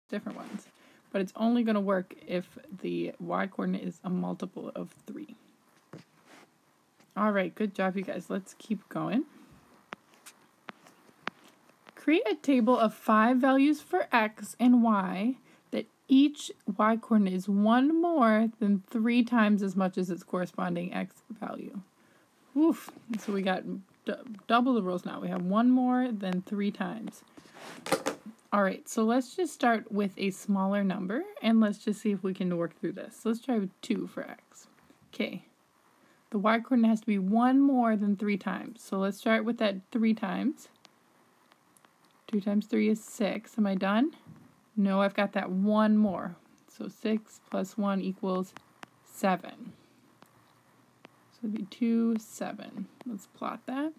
different ones. But it's only going to work if the y-coordinate is a multiple of 3. All right, good job, you guys. Let's keep going. Create a table of 5 values for x and y that each y-coordinate is 1 more than 3 times as much as its corresponding x value. Oof. So we got double the rules now. We have 1 more than 3 times. All right, so let's just start with a smaller number, and let's just see if we can work through this. Let's try with 2 for x. Okay, the y-coordinate has to be 1 more than 3 times. So let's start with that 3 times. 2 times 3 is 6. Am I done? No, I've got that 1 more. So 6 plus 1 equals 7. So it'd be 2, 7. Let's plot that.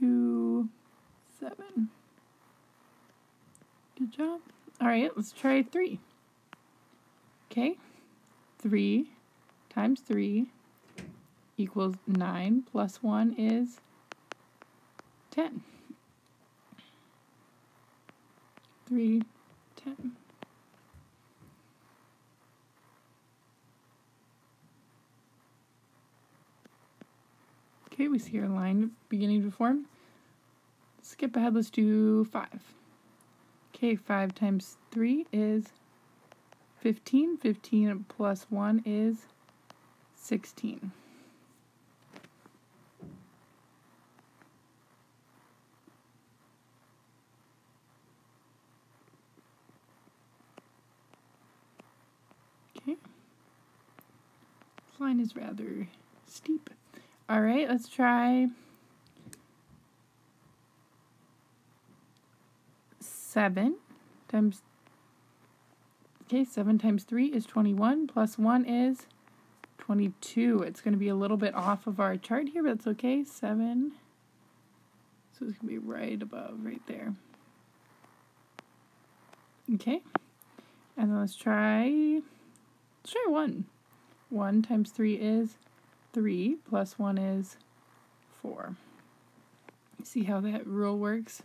2, 7. Good job. All right, let's try 3. Okay, 3 times 3 equals 9 plus 1 is 10. 3, 10. Okay, we see our line beginning to form. Skip ahead, let's do 5. Okay, 5 times 3 is 15. 15 plus 1 is 16. Okay. This line is rather steep. All right, let's try 7 times, okay, 7 times 3 is 21, plus 1 is 22. It's going to be a little bit off of our chart here, but it's okay. 7, so it's going to be right above, right there. Okay, and then let's try 1. 1 times 3 is 3, plus 1 is 4. See how that rule works?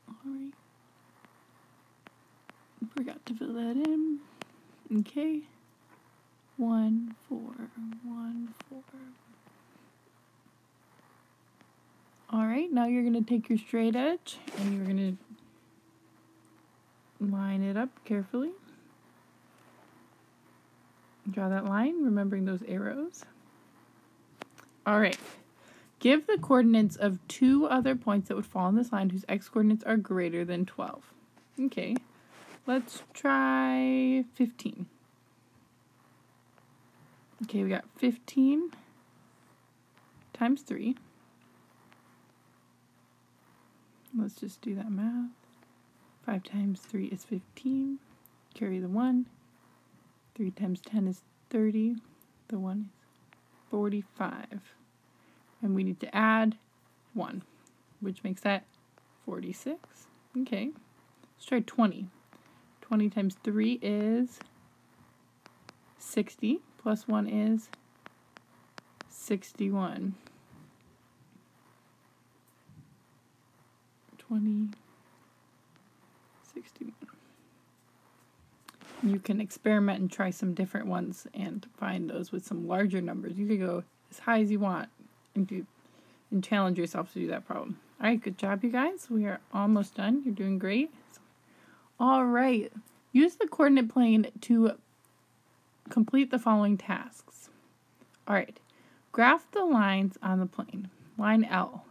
Alright. Forgot to fill that in. Okay. 1, 4, 1, 4. Alright, now you're going to take your straight edge and you're going to line it up carefully. Draw that line, remembering those arrows. Alright. Give the coordinates of 2 other points that would fall on this line whose x-coordinates are greater than 12. Okay, let's try 15. Okay, we got 15 times 3. Let's just do that math. 5 times 3 is 15. Carry the 1. 3 times 10 is 30. The 1 is 45. And we need to add 1, which makes that 46. Okay, let's try 20. 20 times 3 is 60, plus 1 is 61. 20, 61. You can experiment and try some different ones and find those with some larger numbers. You could go as high as you want and challenge yourself to do that problem. All right, good job, you guys. We are almost done. You're doing great. All right, use the coordinate plane to complete the following tasks. All right, graph the lines on the plane. Line L,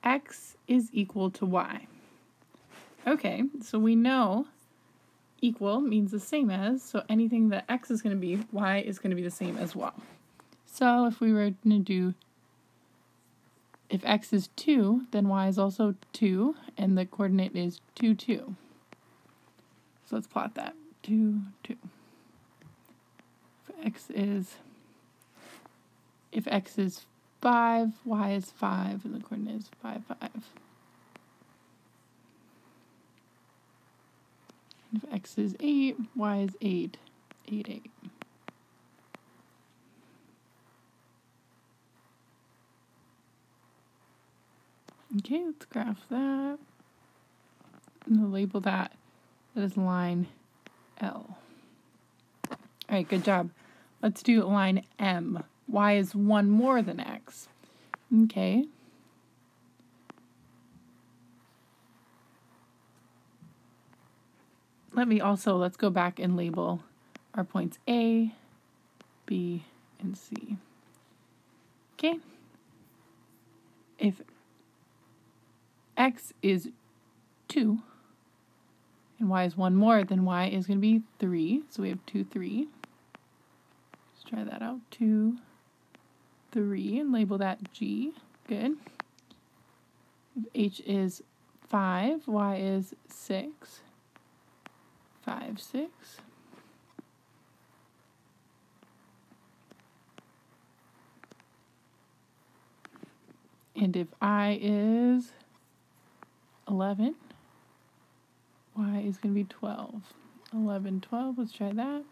x is equal to y. Okay, so we know equal means the same as, so anything that x is going to be, y is going to be the same as well. So if we were going to do, if x is 2, then y is also 2, and the coordinate is 2, 2. So let's plot that. 2, 2. If x is 5, y is 5, and the coordinate is 5, 5. If x is 8, y is 8, 8, 8. Okay, let's graph that. I'm going to label that as line L. All right, good job. Let's do line M. Y is 1 more than X. Okay. Let's go back and label our points A, B, and C. Okay. If X is 2 and Y is 1 more, then Y is going to be 3. So we have 2, 3. Let's try that out. 2, 3, and label that G. Good. If H is 5, Y is 6. 5, 6. And if I is 11, Y is going to be 12. 11, 12, let's try that.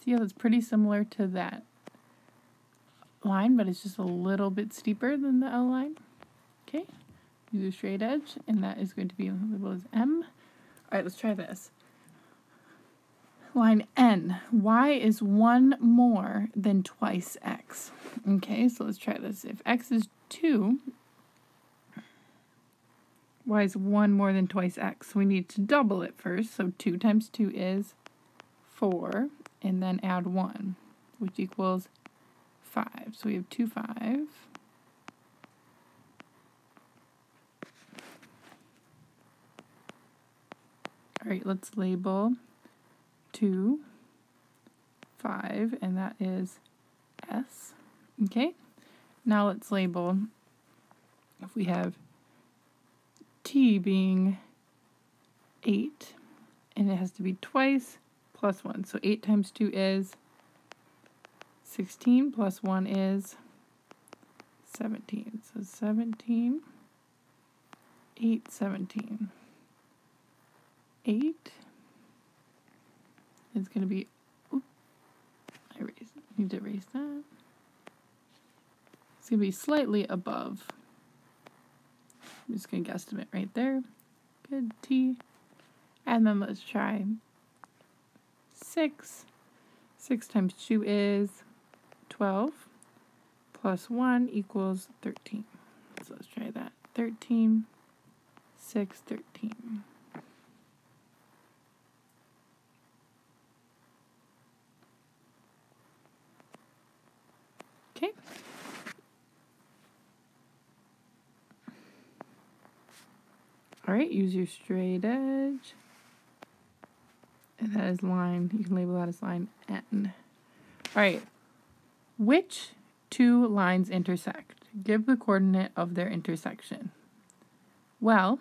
See how that's pretty similar to that line, but it's just a little bit steeper than the L line. Okay, use a straight edge, and that is going to be labeled as M. All right, let's try this. Line N, Y is 1 more than twice X. Okay, so let's try this. If X is 2, Y is 1 more than twice X. So we need to double it first. So 2 times 2 is 4, and then add 1, which equals 5. So we have 2, 5. All right, let's label 2, 5, and that is S. Okay, now let's label, if we have T being 8, and it has to be twice plus 1. So 8 times 2 is 16, plus 1 is 17. So 17, 8, 17. 8 is going to be, need to erase that. It's going to be slightly above. I'm just going to guesstimate right there. Good, T. And then let's try 6. 6 times 2 is 12. Plus 1 equals 13. So let's try that. 13, 6, 13. Okay. All right, use your straight edge. And that is line, you can label that as line N. All right, which 2 lines intersect? Give the coordinate of their intersection. Well,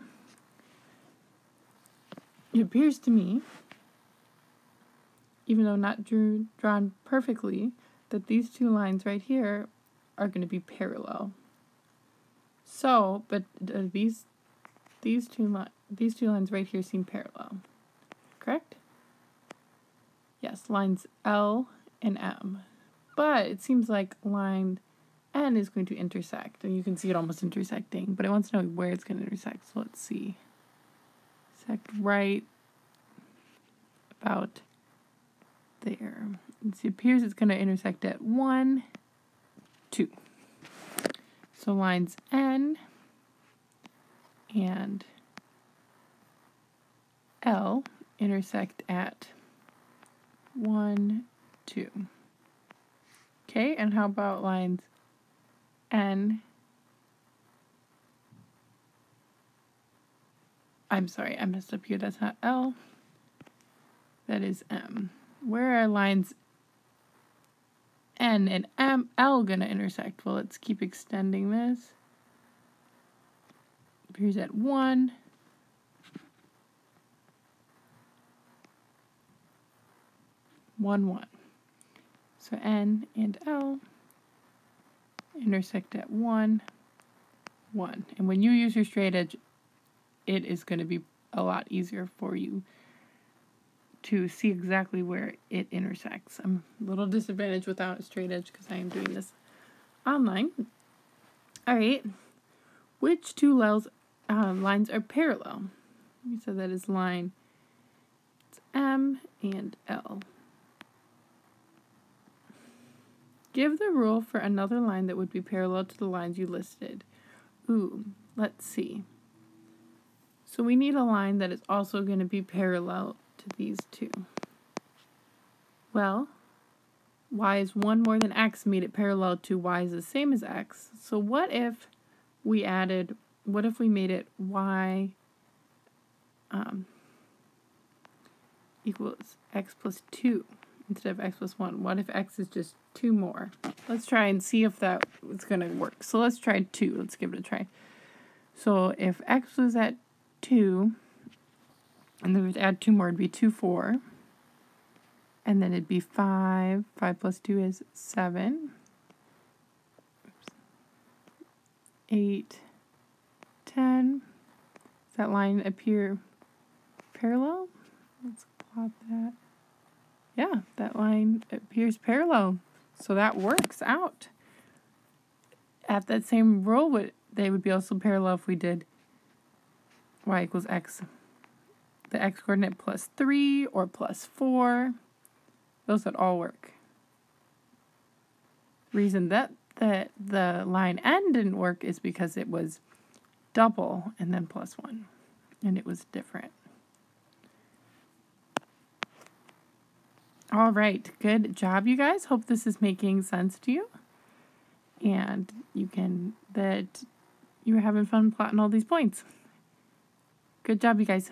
it appears to me, even though not drawn perfectly, that these 2 lines right here are going to be parallel. So, but these two lines right here seem parallel, correct? Yes, lines L and M. But it seems like line N is going to intersect, and you can see it almost intersecting, but it wants to know where it's going to intersect, so let's see. Intersect right about there. It appears it's going to intersect at 1, 2. So lines N and L intersect at 1, 2. Okay, and how about lines N? I'm sorry, I messed up here. That's not L. That is M. Where are lines N and L going to intersect? Well, let's keep extending this. Appears at 1. 1, 1. So N and L intersect at 1, 1. And when you use your straight edge, it is going to be a lot easier for you to see exactly where it intersects. I'm a little disadvantaged without a straight edge because I am doing this online. All right, Which two lines are parallel? We said that is line M and L. Give the rule for another line that would be parallel to the lines you listed. Ooh, let's see. So we need a line that is also going to be parallel to these two. Well, y is 1 more than x made it parallel to y is the same as x. So what if we made it y equals x plus 2 instead of x plus 1? What if x is just 2 more? Let's try and see if that is going to work. So let's try 2. Let's give it a try. So if x was at 2, and then we'd add 2 more, it'd be 2, 4. And then it'd be 5. 5 plus 2 is 7. 8, 10. Does that line appear parallel? Let's plot that. Yeah, that line appears parallel. So that works out. At that same rule, they would be also parallel if we did y equals x. The x coordinate plus 3 or plus 4. Those would all work. The reason that the line n didn't work is because it was double and then plus 1. And it was different. All right, good job, you guys. Hope this is making sense to you. And that you're having fun plotting all these points. Good job, you guys.